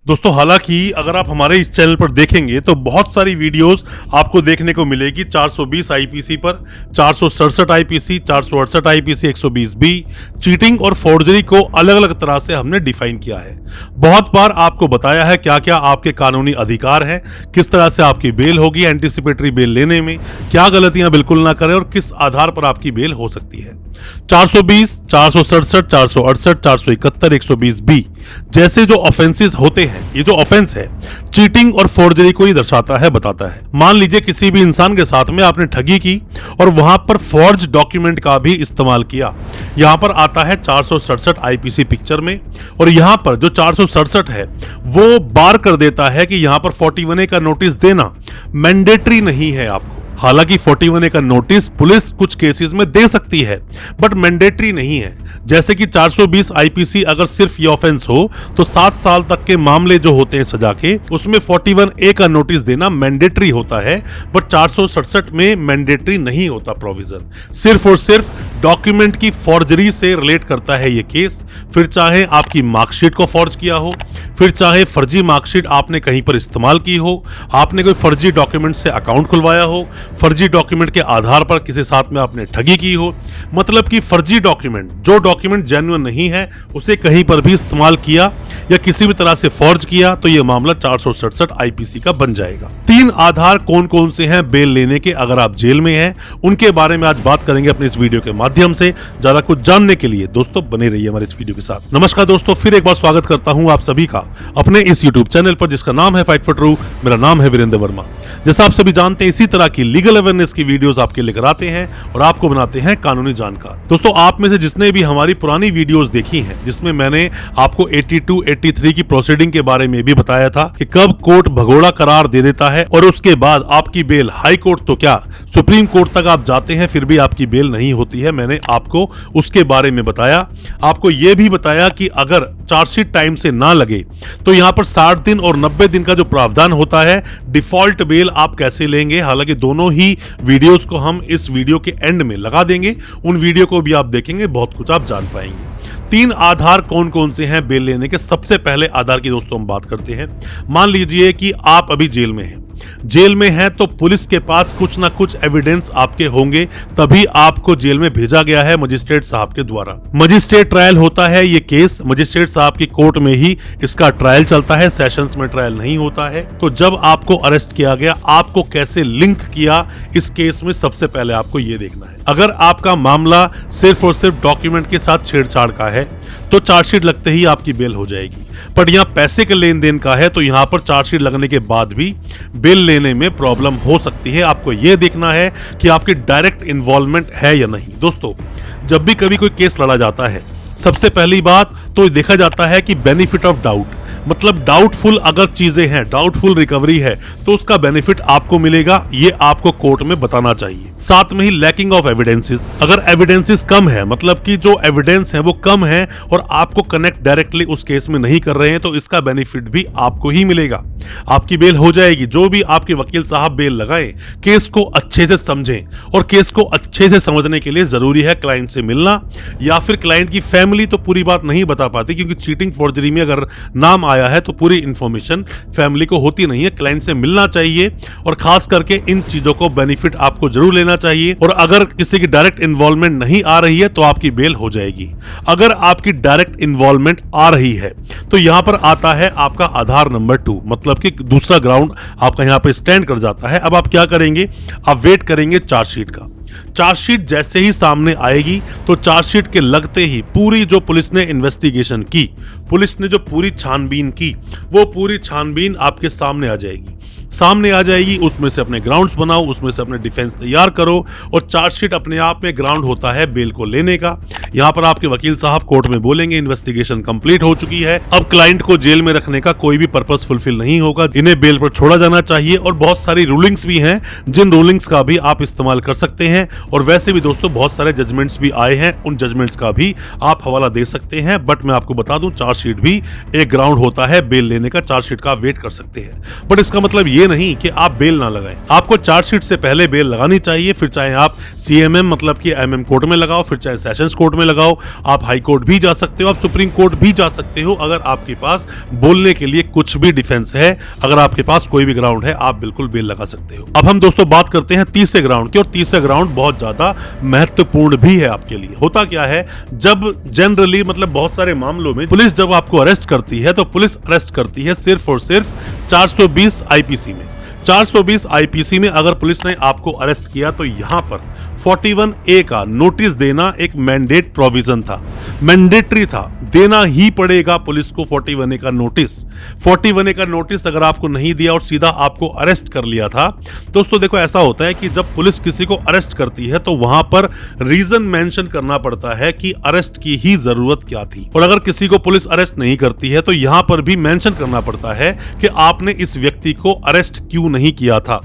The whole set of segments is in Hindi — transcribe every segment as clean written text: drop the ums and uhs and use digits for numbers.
दोस्तों हालांकि अगर आप हमारे इस चैनल पर देखेंगे तो बहुत सारी वीडियोस आपको देखने को मिलेगी 420 आईपीसी पर, 467 आईपीसी, 468 आईपीसी, 120 बी, चीटिंग और फोर्जरी को अलग अलग तरह से हमने डिफाइन किया है। बहुत बार आपको बताया है क्या क्या आपके कानूनी अधिकार हैं, किस तरह से आपकी बेल होगी, एंटीसिपेटरी बेल लेने में क्या गलतियां बिल्कुल ना करें और किस आधार पर आपकी बेल हो सकती है। 420, 467, 468, 471, 120 बी जैसे जो ऑफेंसेस होते हैं, ये जो ऑफेंस है चीटिंग और फोर्जरी को ही दर्शाता है, बताता है। मान लीजिए किसी भी इंसान के साथ में आपने ठगी की और वहां पर फॉर्ज डॉक्यूमेंट का भी इस्तेमाल किया। यहां पर आता है 467 आईपीसी पिक्चर में, और यहां पर जो 467 है वो बार कर देता है कि यहां पर 41A का नोटिस देना मैंडेटरी नहीं है आपको। हालांकि 41A का नोटिस पुलिस कुछ केसेस में दे सकती है बट मैंडेटरी नहीं है। जैसे कि 420 आईपीसी अगर सिर्फ ये ऑफेंस हो तो 7 साल तक के मामले जो होते हैं सजा के, उसमें 41A का नोटिस देना मैंडेटरी होता है, बट 467 में मैंडेटरी नहीं होता प्रोविजन। सिर्फ और सिर्फ डॉक्यूमेंट की फॉर्जरी से रिलेट करता है ये केस। फिर चाहे आपकी मार्कशीट को फॉर्ज किया हो, फिर चाहे फर्जी मार्कशीट आपने कहीं पर इस्तेमाल की हो, आपने कोई फर्जी डॉक्यूमेंट से अकाउंट खुलवाया हो, फर्जी डॉक्यूमेंट के आधार पर किसी साथ में आपने ठगी की हो, मतलब कि फर्जी डॉक्यूमेंट, जो डॉक्यूमेंट जेन्युइन नहीं है उसे कहीं पर भी इस्तेमाल किया या किसी भी तरह से फॉर्ज किया तो यह मामला 467 आईपीसी का बन जाएगा। 3 आधार कौन कौन से हैं बेल लेने के अगर आप जेल में हैं, उनके बारे में आज बात करेंगे अपने इस वीडियो के माध्यम से। ज्यादा कुछ जानने के लिए दोस्तों बने रहिए हमारे इस वीडियो के साथ। नमस्कार दोस्तों, फिर एक बार स्वागत करता हूं आप सभी का अपने इस यूट्यूब चैनल पर जिसका नाम है फाइट फॉर ट्रू। मेरा नाम है वीरेंद्र वर्मा। जैसा आप सभी जानते हैं, इसी तरह की लीगल अवेयरनेस की वीडियोस आपके लेकर आते हैं और आपको बनाते हैं कानूनी जानकार। दोस्तों आप में से जिसने भी हमारी पुरानी वीडियोस देखी हैं, जिसमें मैंने आपको 82, 83 की प्रोसीडिंग के बारे में भी बताया था कि कब कोर्ट भगोड़ा करार दे देता है और उसके बाद आपकी बेल हाई कोर्ट तो क्या सुप्रीम कोर्ट तक आप जाते हैं फिर भी आपकी बेल नहीं होती है, मैंने आपको उसके बारे में बताया। आपको यह भी बताया कि अगर चार्जशीट टाइम से ना लगे तो यहां पर 60 दिन और 90 दिन का जो प्रावधान होता है, डिफॉल्ट बेल आप कैसे लेंगे। हालांकि दोनों ही वीडियोस को हम इस वीडियो के एंड में लगा देंगे, उन वीडियो को भी आप देखेंगे, बहुत कुछ आप जान पाएंगे। 3 आधार कौन कौन से हैं बेल लेने के। सबसे पहले आधार की दोस्तों हम बात करते हैं। मान लीजिए कि आप अभी जेल में हैं, जेल में है तो पुलिस के पास कुछ ना कुछ एविडेंस आपके होंगे, तभी आपको जेल में भेजा गया है मजिस्ट्रेट साहब के द्वारा। मजिस्ट्रेट ट्रायल होता है ये केस, मजिस्ट्रेट साहब की कोर्ट में ही इसका ट्रायल चलता है, सेशंस में ट्रायल नहीं होता है। तो जब आपको अरेस्ट किया गया, आपको कैसे लिंक किया इस केस में, सबसे पहले आपको ये देखना है। अगर आपका मामला सिर्फ और सिर्फ डॉक्यूमेंट के साथ छेड़छाड़ का है तो चार्जशीट लगते ही आपकी बेल हो जाएगी, पर यहाँ पैसे के लेन देन का है तो यहाँ पर चार्जशीट लगने के बाद भी बेल लेने में प्रॉब्लम हो सकती है। आपको यह देखना है कि आपकी डायरेक्ट इन्वॉल्वमेंट है या नहीं। दोस्तों जब भी कभी कोई केस लड़ा जाता है, सबसे पहली बात तो देखा जाता है कि बेनिफिट ऑफ डाउट, मतलब डाउटफुल अगर चीजें हैं, डाउटफुल रिकवरी है तो उसका बेनिफिट आपको मिलेगा, ये आपको कोर्ट में बताना चाहिए। साथ में ही लैकिंग ऑफ एविडेंसेस, अगर एविडेंसेस कम है, मतलब कि जो एविडेंस है वो कम है और आपको कनेक्ट डायरेक्टली उस केस में नहीं कर रहे हैं, तो इसका बेनिफिट भी आपको ही मिलेगा, आपकी बेल हो जाएगी। जो भी आपके वकील साहब बेल लगाएं, केस को अच्छे से समझें, और केस को अच्छे से समझने के लिए जरूरी है क्लाइंट से मिलना, या फिर क्लाइंट की फैमिली तो पूरी बात नहीं बता पाती, क्योंकि चीटिंग फोर्जरी में अगर नाम आया है तो पूरी इंफॉर्मेशन फैमिली को होती नहीं है। क्लाइंट से मिलना चाहिए और खास करके इन चीजों को बेनिफिट आपको जरूर लेना चाहिए। और अगर किसी की डायरेक्ट इन्वॉल्वमेंट नहीं आ रही है तो आपकी बेल हो जाएगी। अगर आपकी डायरेक्ट इन्वॉल्वमेंट आ रही है तो यहां पर आता है आपका आधार नंबर 2, मतलब कि दूसरा ग्राउंड आपका यहां पर स्टैंड कर जाता है। अब आप क्या करेंगे, आप वेट करेंगे चार्जशीट का। चार्जशीट जैसे ही सामने आएगी तो चार्जशीट के लगते ही पूरी जो पुलिस ने इन्वेस्टिगेशन की, पुलिस ने जो पूरी छानबीन की, वो पूरी छानबीन आपके सामने आ जाएगी। उसमें से अपने ग्राउंड्स बनाओ, उसमें से अपने डिफेंस तैयार करो, और चार्जशीट अपने आप में ग्राउंड होता है बेल को लेने का। यहां पर आपके वकील साहब कोर्ट में बोलेंगे इन्वेस्टिगेशन कंप्लीट हो चुकी है, अब क्लाइंट को जेल में रखने का कोई भी पर्पस फुलफिल नहीं होगा, इन्हें बेल पर छोड़ा जाना चाहिए। और बहुत सारी रूलिंग्स भी हैं, जिन रूलिंग्स का भी आप इस्तेमाल कर सकते हैं। और वैसे भी दोस्तों बहुत सारे जजमेंट्स भी आए हैं, उन जजमेंट्स का भी आप हवाला दे सकते हैं। बट मैं आपको बता दूं, चार्जशीट भी एक ग्राउंड होता है बेल लेने का, चार्जशीट का वेट कर सकते हैं। बट इसका मतलब ये नहीं कि आप बेल ना लगाएं, आपको चार्जशीट से पहले बेल लगानी चाहिए। फिर चाहे आप CMM मतलब कि MM कोर्ट में लगाओ, फिर चाहे सेशंस कोर्ट में लगाओ, आप हाई कोर्ट भी जा सकते हो, आप सुप्रीम कोर्ट भी जा सकते हो। अगर आपके पास बोलने के लिए कुछ भी डिफेंस है, अगर आपके पास कोई भी ग्राउंड है, आप बिल्कुल बेल लगा सकते हो। अब हम दोस्तों बात करते हैं तीसरे ग्राउंड की, और तीसरा ग्राउंड बहुत ज्यादा महत्वपूर्ण भी है आपके लिए। होता क्या है, जब जनरली मतलब बहुत सारे मामलों में पुलिस जब आपको अरेस्ट करती है तो पुलिस अरेस्ट करती है सिर्फ और सिर्फ 420 आईपीसी में। 420 आईपीसी में अगर पुलिस ने आपको अरेस्ट किया तो यहां पर 41A का नोटिस देना एक मैंडेट प्रोविजन था, मैंडेटरी था, देना ही पड़ेगा पुलिस को 41A का नोटिस। 41A का नोटिस अगर आपको नहीं दिया और सीधा आपको अरेस्ट कर लिया था, दोस्तों देखो ऐसा होता है कि जब पुलिस किसी को अरेस्ट करती है तो वहां पर रीजन मेंशन करना पड़ता है कि अरेस्ट की ही जरूरत क्या थी। और अगर किसी को पुलिस अरेस्ट नहीं करती है तो यहां पर भी मेंशन करना पड़ता है कि आपने इस व्यक्ति को अरेस्ट क्यों नहीं किया था।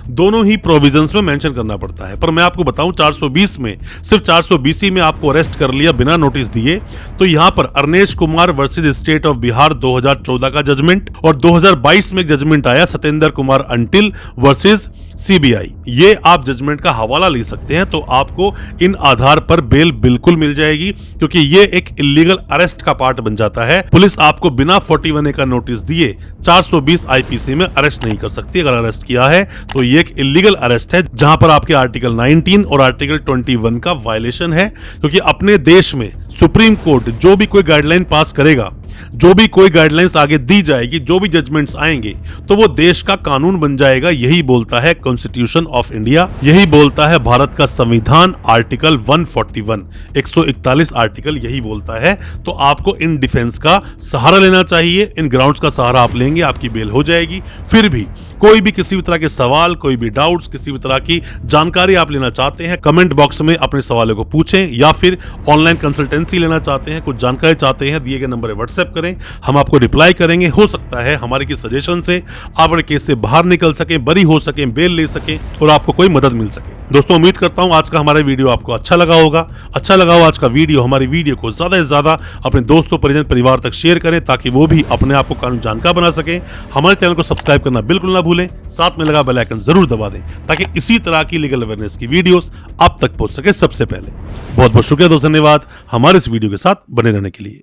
दोनों ही प्रोविजंस में मेंशन करना पड़ता है। पर मैं आपको बताऊं 420 में, सिर्फ 420 में आपको अरेस्ट कर लिया बिना नोटिस दिए। तो यहां पर Arnesh Kumar versus state of Bihar 2014 का जजमेंट, और 2022 में एक जजमेंट आया Satyendra Kumar until versus CBI. ये आप जजमेंट का हवाला ले सकते हैं, तो आपको इन आधार पर बेल बिल्कुल मिल जाएगी, क्योंकि ये एक इलीगल अरेस्ट का पार्ट बन जाता है। पुलिस आपको बिना 41A का नोटिस दिए 420 आईपीसी में अरेस्ट नहीं कर सकती। अगर अरेस्ट किया है तो ये एक इलीगल अरेस्ट है, जहां पर आपके आर्टिकल 19 और आर्टिकल 21 का वायलेशन है। क्योंकि अपने देश में सुप्रीम कोर्ट जो भी कोई गाइडलाइन पास करेगा, जो भी कोई गाइडलाइंस आगे दी जाएगी, जो भी जजमेंट्स आएंगे, तो वो देश का कानून बन जाएगा। यही बोलता है कॉन्स्टिट्यूशन ऑफ इंडिया, यही बोलता है भारत का संविधान आर्टिकल 141, 141 आर्टिकल यही बोलता है। तो आपको इन डिफेंस का सहारा लेना चाहिए। इन ग्राउंड्स का सहारा आप लेंगे, आपकी बेल हो जाएगी। फिर भी कोई भी किसी भी तरह के सवाल, कोई भी डाउट्स, किसी भी तरह की जानकारी आप लेना चाहते हैं, कमेंट बॉक्स में अपने सवालों को पूछें, या फिर ऑनलाइन कंसल्टेंसी लेना चाहते हैं, कुछ जानकारी चाहते हैं, दिए गए नंबर पर व्हाट्सएप करें, हम आपको रिप्लाई करेंगे। हो सकता है हमारे की सजेशन से आप अपने केस से बाहर निकल सकें, बरी हो सकें, बेल ले सकें और आपको कोई मदद मिल सके। दोस्तों उम्मीद करता हूं आज का हमारा वीडियो आपको अच्छा लगा होगा। अच्छा लगा हो आज का वीडियो, हमारी वीडियो को ज्यादा से ज्यादा अपने दोस्तों, परिजन, परिवार तक शेयर करें, ताकि वो भी अपने आप को कानून जानकार बना सकें। हमारे चैनल को सब्सक्राइब करना बिल्कुल ना भूलें, साथ में लगा बेल आइकन जरूर दबा दें, ताकि इसी तरह की लीगल अवेयरनेस की वीडियोस आप तक पहुंच सके सबसे पहले। बहुत बहुत शुक्रिया दोस्तों, धन्यवाद हमारे इस वीडियो के साथ बने रहने के लिए।